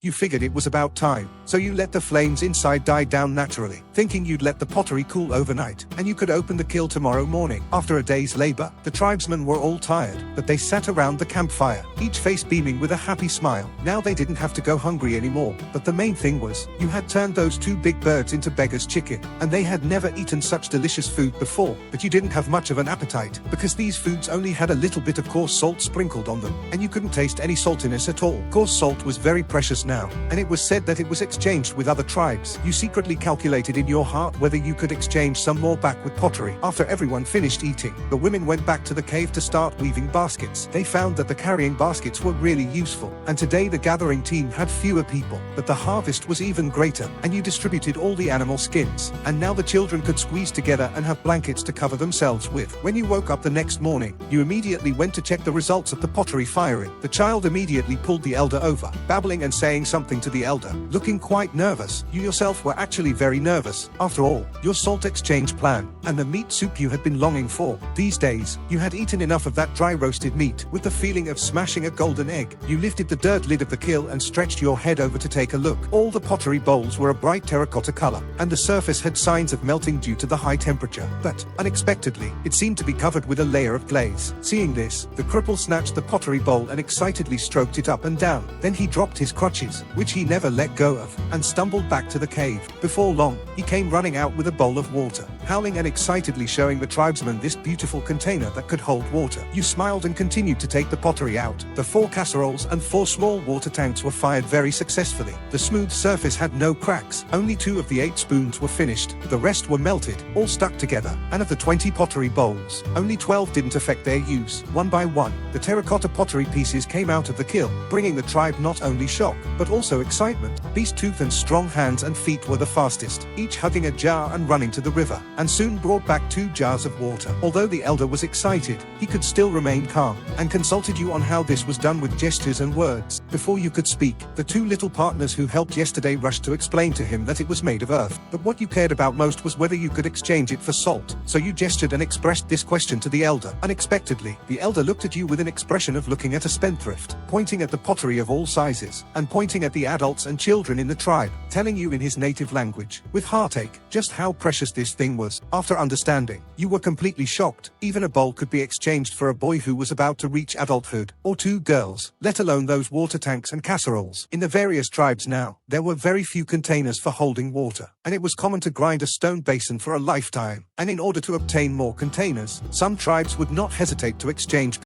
You figured it was about time, so you let the flames inside die down naturally, thinking you'd let the pottery cool overnight, and you could open the kiln tomorrow morning. After a day's labor, the tribesmen were all tired, but they sat around the campfire, each face beaming with a happy smile. Now they didn't have to go hungry anymore, but the main thing was, you had turned those two big birds into beggars' chicken, and they had never eaten such delicious food before. But you didn't have much of an appetite, because these foods only had a little bit of coarse salt sprinkled on them, and you couldn't taste any saltiness at all. Coarse salt was very precious now, and it was said that it was exchanged with other tribes. You secretly calculated in your heart whether you could exchange some more back with pottery. After everyone finished eating, the women went back to the cave to start weaving baskets. They found that the carrying baskets were really useful, and today the gathering team had fewer people, but the harvest was even greater, and you distributed all the animal skins, and now the children could squeeze together and have blankets to cover themselves with. When you woke up the next morning, you immediately went to check the results of the pottery firing. The child immediately pulled the elder over, babbling and saying something to the elder, looking quite nervous. You yourself were actually very nervous. After all, your salt exchange plan, and the meat soup you had been longing for. These days, you had eaten enough of that dry roasted meat. With the feeling of smashing a golden egg, you lifted the dirt lid of the kiln and stretched your head over to take a look. All the pottery bowls were a bright terracotta color, and the surface had signs of melting due to the high temperature. But, unexpectedly, it seemed to be covered with a layer of glaze. Seeing this, the cripple snatched the pottery bowl and excitedly stroked it up and down. Then he dropped his crutches, which he never let go of, and stumbled back to the cave. Before long, he came running out with a bowl of water, howling and excitedly showing the tribesmen this beautiful container that could hold water. You smiled and continued to take the pottery out. The 4 casseroles and 4 small water tanks were fired very successfully. The smooth surface had no cracks. Only 2 of the 8 spoons were finished. The rest were melted, all stuck together, and of the 20 pottery bowls, only 12 didn't affect their use. One by one, the terracotta pottery pieces came out of the kiln, bringing the tribe not only shock, but also excitement. Beast-tooth and strong hands and feet were the fastest, each hugging a jar and running to the river, and soon brought back 2 jars of water. Although the elder was excited, he could still remain calm, and consulted you on how this was done with gestures and words. Before you could speak, the 2 little partners who helped yesterday rushed to explain to him that it was made of earth, but what you cared about most was whether you could exchange it for salt. So you gestured and expressed this question to the elder. Unexpectedly, the elder looked at you with an expression of looking at a spendthrift, pointing at the pottery of all sizes, and pointing at the adults and children in the tribe, telling you in his native language, with heartache, just how precious this thing was. After understanding, you were completely shocked. Even a bowl could be exchanged for a boy who was about to reach adulthood, or 2 girls, let alone those water tanks and casseroles. In the various tribes now, there were very few containers for holding water, and it was common to grind a stone basin for a lifetime. And in order to obtain more containers, some tribes would not hesitate to exchange